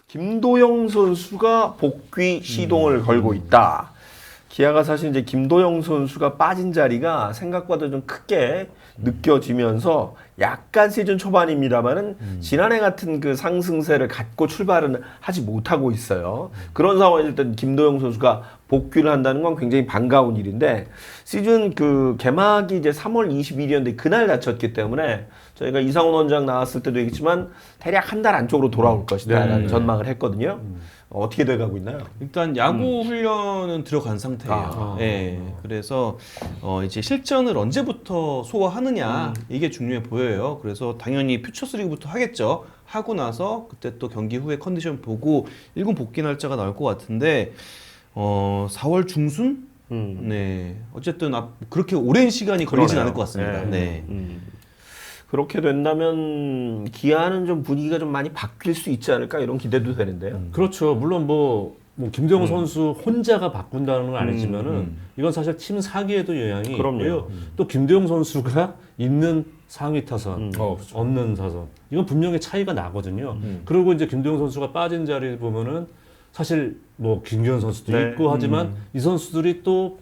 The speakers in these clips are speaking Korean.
김도영 선수가 복귀 시동을 걸고 있다. 기아가 사실 이제 김도영 선수가 빠진 자리가 생각보다 좀 크게 느껴지면서 약간 시즌 초반입니다만은 지난해 같은 그 상승세를 갖고 출발은 하지 못하고 있어요. 그런 상황에서 일단 김도영 선수가 복귀를 한다는 건 굉장히 반가운 일인데 시즌 그 개막이 이제 3월 21일이었는데 그날 다쳤기 때문에 저희가 이상훈 원장 나왔을 때도 얘기했지만 대략 한 달 안쪽으로 돌아올 것이다라는 전망을 했거든요. 어떻게 돼가고 있나요? 일단 야구 훈련은 들어간 상태예요. 예. 그래서 이제 실전을 언제부터 소화하느냐 이게 중요해 보여요. 그래서 당연히 퓨처스리그부터 하겠죠. 하고 나서 그때 또 경기 후에 컨디션 보고 1군 복귀 날짜가 나올 것 같은데 4월 중순? 네. 어쨌든 그렇게 오랜 시간이 걸리진 그러네요. 않을 것 같습니다. 네. 그렇게 된다면 기아는 좀 분위기가 좀 많이 바뀔 수 있지 않을까 이런 기대도 되는데요. 그렇죠. 물론 뭐 김정우 선수 혼자가 바꾼다는 건 아니지만은 이건 사실 팀 사기에도 영향이 그럼요. 있고요. 또 김도영 선수가 있는 상위 타선, 없는 타선. 이건 분명히 차이가 나거든요. 그리고 이제 김도영 선수가 빠진 자리를 보면은 사실 뭐 김규현 선수도 네. 있고 하지만 이 선수들이 또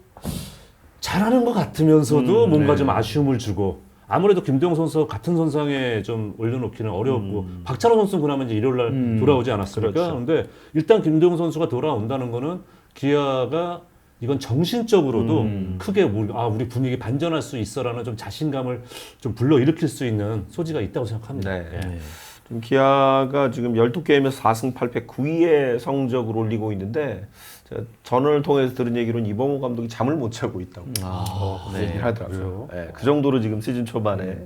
잘하는 것 같으면서도 뭔가 좀 아쉬움을 주고 아무래도 김도영 선수 같은 선상에 좀 올려놓기는 어려웠고 박찬호 선수는 그나마 이제 일요일 날 돌아오지 않았습니까? 그렇죠. 그런데 일단 김도영 선수가 돌아온다는 거는 기아가 이건 정신적으로도 크게 우리 분위기 반전할 수 있어라는 좀 자신감을 좀 불러일으킬 수 있는 소지가 있다고 생각합니다. 네. 예. 좀 기아가 지금 12게임에서 4승 8패 9위의 성적을 올리고 있는데 제가 전원을 통해서 들은 얘기로는 이범호 감독이 잠을 못 자고 있다고 얘기를 하더라고요. 네, 그 정도로 지금 시즌 초반에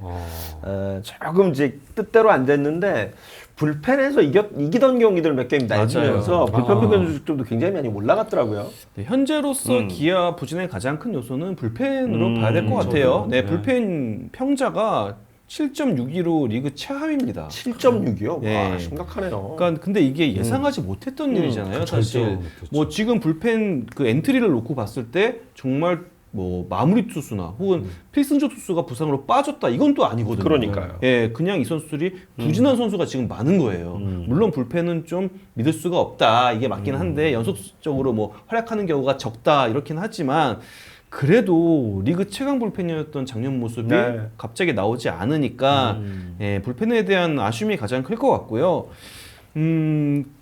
조금 이제 뜻대로 안 됐는데 불펜에서 이기던 경기들 몇 게임 내주면서 불펜 평균 수준도 굉장히 많이 올라갔더라고요. 네, 현재로서 기아 부진의 가장 큰 요소는 불펜으로 봐야 될 것 같아요. 네, 불펜 평자가 7.62로 리그 최하위입니다. 7.6이요? 네. 와, 심각하네요. 그러니까 근데 이게 예상하지 못했던 일이잖아요, 사실. 뭐 지금 불펜 그 엔트리를 놓고 봤을 때 정말 뭐 마무리 투수나 혹은 필승조 투수가 부상으로 빠졌다 이건 또 아니거든요. 그러니까요. 예, 그냥 이 선수들이 부진한 선수가 지금 많은 거예요. 물론 불펜은 좀 믿을 수가 없다 이게 맞긴 한데 연속적으로 뭐 활약하는 경우가 적다 이렇긴 하지만. 그래도 리그 최강 불펜이었던 작년 모습이 네. 갑자기 나오지 않으니까 예, 불펜에 대한 아쉬움이 가장 클 것 같고요.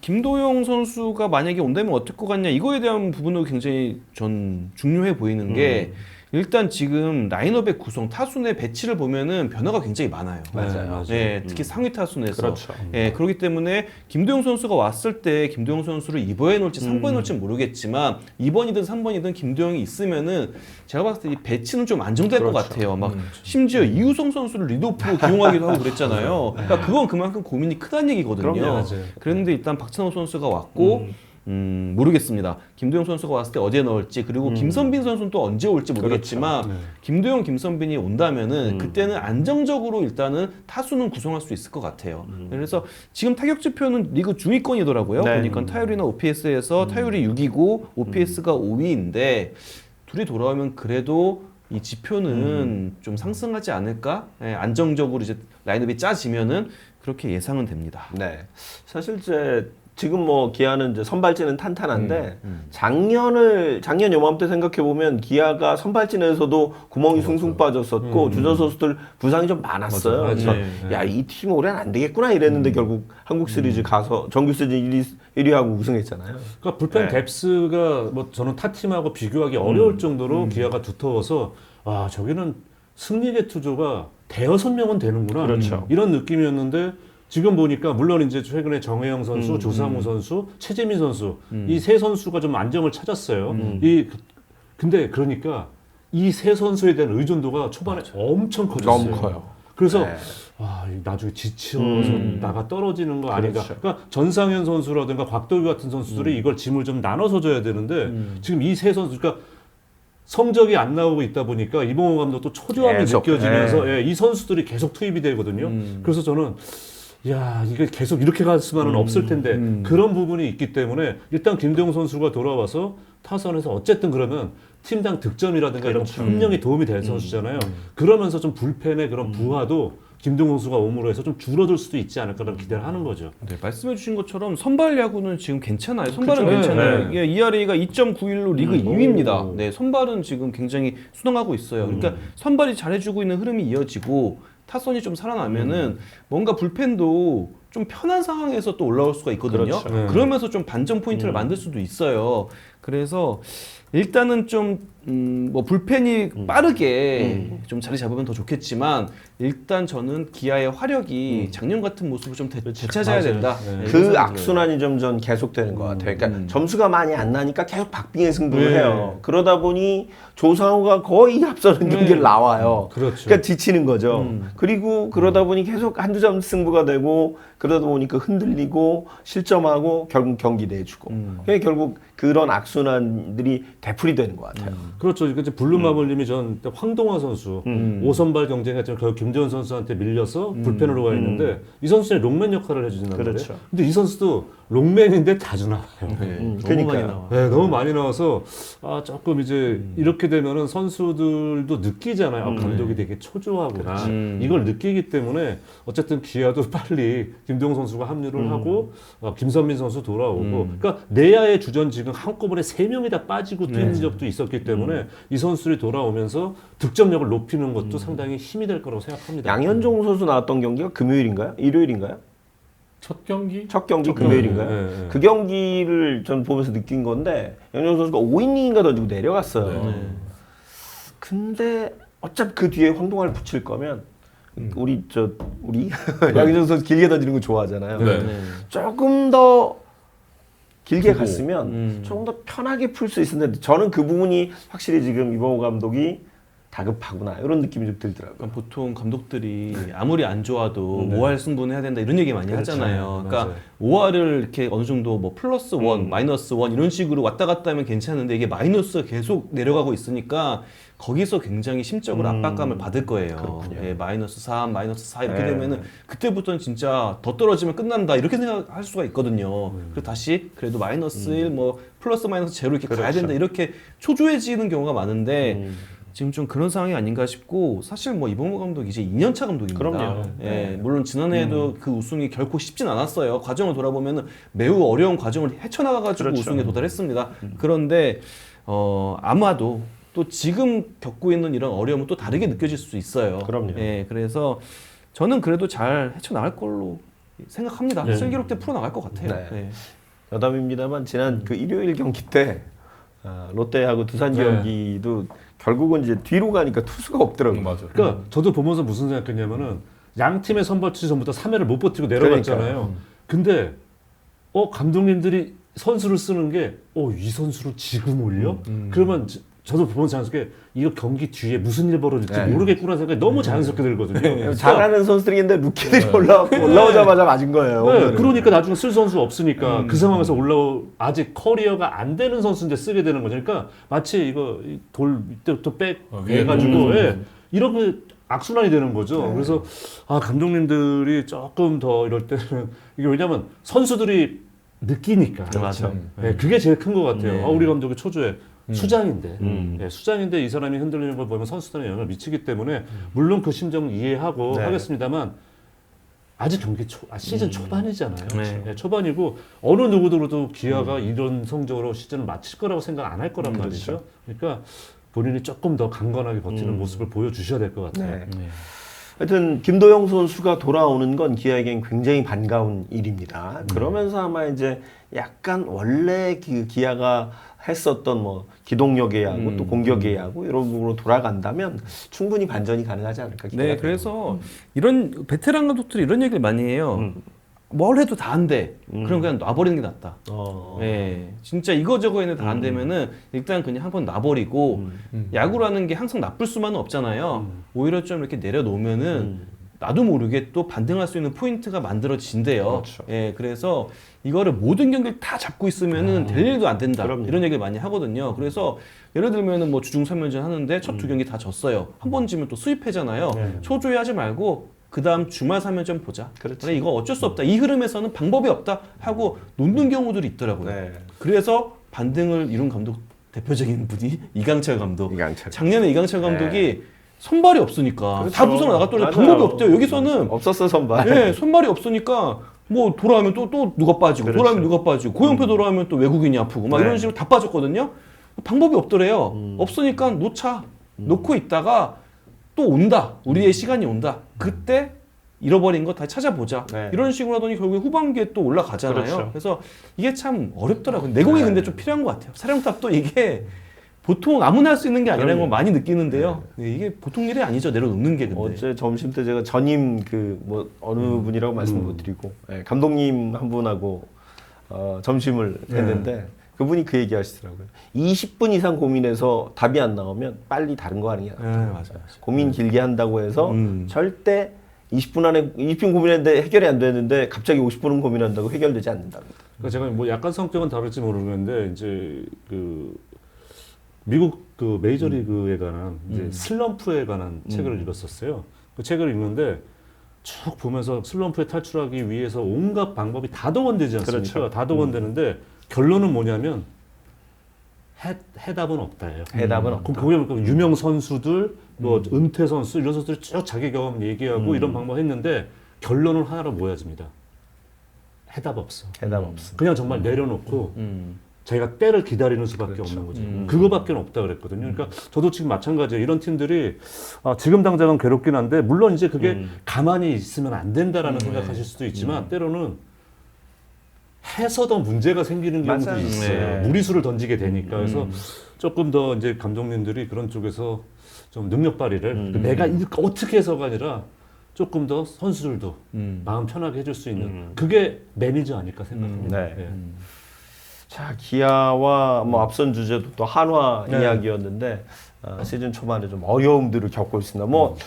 김도영 선수가 만약에 온다면 어떨 것 같냐 이거에 대한 부분도 굉장히 전 중요해 보이는 게 일단 지금 라인업의 구성, 타순의 배치를 보면은 변화가 굉장히 많아요. 맞아요. 예, 특히 상위 타순에서. 그렇죠. 예, 그렇기 때문에 김도영 선수가 왔을 때 김도영 선수를 2번에 놓을지 3번에 놓을지 모르겠지만 2번이든 3번이든 김도영이 있으면은 제가 봤을 때 이 배치는 좀 안정될 것 같아요. 막 심지어 이우성 선수를 리드오프로 기용하기도 하고 그랬잖아요. 그러니까 그건 그만큼 고민이 크다는 얘기거든요. 그럼요. 맞아요. 그런데 일단 박찬호 선수가 왔고 모르겠습니다. 김도영 선수가 왔을 때 어디에 넣을지 그리고 김선빈 선수는 또 언제 올지 모르겠지만 그렇죠. 김도영, 김선빈이 온다면은 그때는 안정적으로 일단은 타수는 구성할 수 있을 것 같아요. 그래서 지금 타격 지표는 리그 중위권이더라고요. 네. 그러니까 타율이나 OPS에서 타율이 6이고 OPS가 5위인데 둘이 돌아오면 그래도 이 지표는 좀 상승하지 않을까? 예, 안정적으로 이제 라인업이 짜지면은 그렇게 예상은 됩니다. 네. 사실 이제 지금 뭐 기아는 이제 선발진은 탄탄한데 작년 요맘때 생각해 보면 기아가 선발진에서도 구멍이 숭숭 빠졌었고 주전 선수들 부상이 좀 많았어요. 맞아요. 그래서 네. 야, 이 팀 올해는 안 되겠구나 이랬는데 결국 한국 시리즈 가서 정규 시즌 1위 하고 우승했잖아요. 그러니까 불펜 네. 뎁스가 뭐 저는 타 팀하고 비교하기 어려울 정도로 기아가 두터워서 와 저기는 승리의 투조가 대여섯 명은 되는구나 그렇죠. 이런 느낌이었는데 지금 보니까 물론 이제 최근에 정혜영 선수, 조상우 선수, 최재민 선수 이 세 선수가 좀 안정을 찾았어요. 근데 그러니까 이 세 선수에 대한 의존도가 초반에 엄청 커졌어요. 너무 커요. 그래서 네. 와, 나중에 지쳐서 나가 떨어지는 거 아닌가. 그렇죠. 그러니까 전상현 선수라든가 곽도규 같은 선수들이 이걸 짐을 좀 나눠서 줘야 되는데 지금 이 세 선수, 그러니까 성적이 안 나오고 있다 보니까 이봉호 감독도 초조함이 계속, 느껴지면서 예, 이 선수들이 계속 투입이 되거든요. 그래서 저는 야, 이게 계속 이렇게 갈 수만은 없을 텐데 그런 부분이 있기 때문에 일단 김도영 선수가 돌아와서 타선에서 어쨌든 그러면 팀당 득점이라든가 이런 협력에 도움이 될 선수잖아요. 그러면서 좀 불펜의 그런 부하도 김동현 선수가 옴으로 해서 좀 줄어들 수도 있지 않을까라는 기대를 하는 거죠. 네, 말씀해주신 것처럼 선발 야구는 지금 괜찮아요. 선발은 그쵸? 괜찮아요. 네. 예, ERA가 2.91로 리그 2위입니다. 오. 네, 선발은 지금 굉장히 순항하고 있어요. 그러니까 선발이 잘해주고 있는 흐름이 이어지고 타선이 좀 살아나면은 뭔가 불펜도 좀 편한 상황에서 또 올라올 수가 있거든요. 그렇죠. 네. 그러면서 좀 반전 포인트를 만들 수도 있어요. 그래서 일단은 좀 뭐 불펜이 빠르게 좀 자리 잡으면 더 좋겠지만 일단 저는 기아의 화력이 작년 같은 모습을 좀 되찾아야 맞아요. 된다. 네. 네, 이런 그 생각이 들어요. 악순환이 점점 계속되는 것 같아요. 그러니까 점수가 많이 안 나니까 계속 박빙의 승부를 네. 해요. 그러다 보니 조상우가 거의 앞서는 경기를 나와요. 그렇죠. 그러니까 지치는 거죠. 그리고 그러다 보니 계속 한두 점 승부가 되고 그러다 보니까 흔들리고 실점하고 결국 경기 내주고. 그러니까 결국 그런 악순환들이 되풀이 되는 것 같아요. 그렇죠. 이제 블루마블님이 전 황동화 선수 5선발 경쟁했지만 결국 김재원 선수한테 밀려서 불펜으로 가 있는데 이 선수는 롱맨 역할을 해주는 거예요. 그렇죠. 근데 이 선수도 롱맨인데 자주 나와요. 네, 너무 그러니까요. 많이 나와. 네, 너무 많이 나와서 조금 이제 이렇게 되면은 선수들도 느끼잖아요. 감독이 되게 초조하구나. 이걸 느끼기 때문에 어쨌든 기아도 빨리 김동현 선수가 합류를 하고 김선민 선수 돌아오고 그러니까 내야의 주전 지금 한꺼번에 3명이 다 빠지고 뛰는 적도 있었기 때문에 이 선수들이 돌아오면서 득점력을 높이는 것도 상당히 힘이 될 거라고 생각합니다. 양현종 선수 나왔던 경기가 금요일인가요? 일요일인가요? 첫 경기? 첫 경기 금요일인가요? 네, 네. 그 경기를 전 보면서 느낀 건데 양현종 선수가 5이닝인가 던지고 내려갔어요. 근데 어차피 그 뒤에 황동화를 붙일 거면 우리 양현종 선수 길게 던지는 거 좋아하잖아요. 네. 네. 조금 더 길게 두고. 갔으면 조금 더 편하게 풀 수 있었는데 저는 그 부분이 확실히 지금 이범호 감독이 다급하구나 이런 느낌이 좀 들더라고요. 그러니까 보통 감독들이 아무리 안 좋아도 5할 승부는 해야 된다 이런 얘기 많이 하잖아요. 그러니까 맞아요. 5할을 이렇게 어느 정도 뭐 플러스 1, 마이너스 1 이런 식으로 왔다 갔다 하면 괜찮은데 이게 마이너스가 계속 내려가고 있으니까 거기서 굉장히 심적으로 압박감을 받을 거예요. 예, 마이너스 3, 마이너스 4 이렇게 네. 되면은 그때부터는 진짜 더 떨어지면 끝난다 이렇게 생각할 수가 있거든요. 그리고 다시 그래도 마이너스 1, 뭐 플러스 마이너스 제로 이렇게 가야 된다 이렇게 초조해지는 경우가 많은데 지금 좀 그런 상황이 아닌가 싶고 사실 뭐 이범호 감독 이제 2년차 감독입니다. 그럼요. 예, 물론 지난해에도 그 우승이 결코 쉽진 않았어요. 과정을 돌아보면은 매우 어려운 과정을 헤쳐나가가지고 그렇죠. 우승에 도달했습니다. 그런데 아마도 또 지금 겪고 있는 이런 어려움은 또 다르게 느껴질 수 있어요. 그럼요. 예, 그래서 저는 그래도 잘 헤쳐나갈 걸로 생각합니다. 네. 슬기롭게 때 풀어나갈 것 같아요. 네. 예. 여담입니다만 지난 그 일요일 경기 때 롯데하고 두산 네. 경기도 결국은 이제 뒤로 가니까 투수가 없더라고요. 맞아. 그러니까 저도 보면서 무슨 생각했냐면은 양 팀의 선발 투수 전부 다 3회를 못 버티고 내려갔잖아요. 근데 감독님들이 선수를 쓰는 게 이 선수를 지금 올려? 그러면 저도 보면서 자연스럽게 이거 경기 뒤에 무슨 일 벌어질지 네. 모르겠구나 생각이 너무 자연스럽게 들거든요. 잘하는 선수들인데 루키들이 올라오자마자 맞은 거예요. 네, 오늘은. 그러니까 나중에 쓸 선수 없으니까 그 상황에서 아직 커리어가 안 되는 선수인데 쓰게 되는 거죠. 그러니까 마치 이거 돌 이때부터 백 위에 해가지고 이렇게 악순환이 되는 거죠. 그래서 감독님들이 조금 더 이럴 때는 이게 왜냐면 선수들이 느끼니까. 맞아. 네, 그게 제일 큰 것 같아요. 네. 우리 감독이 초조해. 수장인데 수장인데 이 사람이 흔들리는 걸 보면 선수들에 영향을 미치기 때문에 물론 그 심정은 이해하고 네. 하겠습니다만 아직 경기 시즌 초반이잖아요. 네. 네, 초반이고 어느 누구도 기아가 이런 성적으로 시즌을 마칠 거라고 생각 안 할 거란 말이죠. 그러니까 본인이 조금 더 강건하게 버티는 모습을 보여주셔야 될 것 같아요. 네. 하여튼 김도영 선수가 돌아오는 건 기아에겐 굉장히 반가운 일입니다. 그러면서 아마 이제 약간 원래 기아가 했었던 뭐 기동력의 야구 또 공격의 야구 이런 부분으로 돌아간다면 충분히 반전이 가능하지 않을까 기대가 네, 됩니다. 그래서 이런 베테랑 감독들이 이런 얘기를 많이 해요. 뭘 해도 다 안 돼. 그럼 그냥 놔버리는 게 낫다. 네, 진짜 이거저거 했는데 다 안 되면은 일단 그냥 한번 놔버리고 야구라는 게 항상 나쁠 수만은 없잖아요. 오히려 좀 이렇게 내려놓으면은 나도 모르게 또 반등할 수 있는 포인트가 만들어진대요. 그렇죠. 예, 그래서 이거를 모든 경기를 다 잡고 있으면은 될 일도 안 된다. 그럼요. 이런 얘기를 많이 하거든요. 그래서 예를 들면은 뭐 주중 3연전 하는데 첫 두 경기 다 졌어요. 한 번 지면 또 수입해잖아요. 초조해하지 말고 그 다음 주말 3연전 보자. 그렇지. 그래 이거 어쩔 수 없다. 이 흐름에서는 방법이 없다 하고 놓는 경우들이 있더라고요. 네. 그래서 반등을 이룬 감독 대표적인 분이 이강철 감독. 이강철. 작년에 이강철 감독이 선발이 없으니까 그렇죠. 다 부서져 나갔더니 맞아요. 방법이 없대요. 여기서는 없었어 선발. 네, 선발이 없으니까 뭐 돌아오면 또 누가 빠지고 그렇죠. 돌아오면 누가 빠지고 고영표 돌아오면 또 외국인이 아프고 막 네. 이런 식으로 다 빠졌거든요. 방법이 없더래요. 없으니까 놓자. 놓고 있다가 또 온다. 우리의 시간이 온다. 그때 잃어버린 거 다시 찾아보자. 네. 이런 식으로 하더니 결국에 후반기에 또 올라가잖아요. 그렇죠. 그래서 이게 참 어렵더라고요. 내공이 네. 근데 좀 필요한 것 같아요. 사령탑도 이게 보통 아무나 할 수 있는 게 아니라는 걸 많이 느끼는데요. 네, 이게 보통 일이 아니죠. 내려놓는 게 근데. 어제 점심 때 제가 전임 그 뭐 어느 분이라고 말씀 못 드리고 예, 감독님 한 분하고 점심을 했는데 그분이 그 얘기 하시더라고요. 20분 이상 고민해서 답이 안 나오면 빨리 다른 거 하는 게 낫다. 네, 맞아요. 고민 길게 한다고 해서 절대 20분 안에 20분 고민했는데 해결이 안 되는데 갑자기 50분은 고민한다고 해결되지 않는답니다. 그러니까 제가 뭐 약간 성격은 다를지 모르겠는데 이제 그 미국 그 메이저리그에 관한 이제 슬럼프에 관한 책을 읽었었어요. 그 책을 읽는데 쭉 보면서 슬럼프에 탈출하기 위해서 온갖 방법이 다 동원되지 않습니까? 그렇죠. 다 동원되는데 결론은 뭐냐면 해답은 없다예요. 해답은 없다. 그럼 거기 보면 유명 선수들, 뭐 은퇴 선수 이런 선수들이 쭉 자기 경험 얘기하고 이런 방법 했는데 결론은 하나로 모여집니다. 해답 없어. 해답 없어. 그냥 정말 내려놓고 자기가 때를 기다리는 수밖에 그렇죠. 없는 거죠. 그거밖에 없다 그랬거든요. 그러니까 저도 지금 마찬가지예요. 이런 팀들이 지금 당장은 괴롭긴 한데 물론 이제 그게 가만히 있으면 안 된다라는 생각하실 수도 있지만 때로는 해서 더 문제가 생기는 경우도 맞아요. 있어요. 네. 무리수를 던지게 되니까. 그래서 조금 더 이제 감독님들이 그런 쪽에서 좀 능력 발휘를 내가 이렇게 어떻게 해서가 아니라 조금 더 선수들도 마음 편하게 해줄 수 있는 그게 매니저 아닐까 생각합니다. 네. 예. 자, 기아와 뭐 앞선 주제도 또 한화 이야기였는데 시즌 초반에 좀 어려움들을 겪고 있습니다. 뭐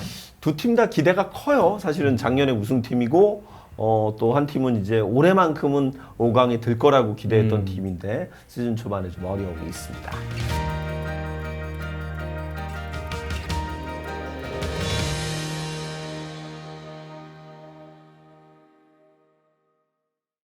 두 팀 다 기대가 커요. 사실은 작년에 우승팀이고 또 한 팀은 이제 올해만큼은 5강에 들 거라고 기대했던 팀인데 시즌 초반에 좀 어려움이 있습니다.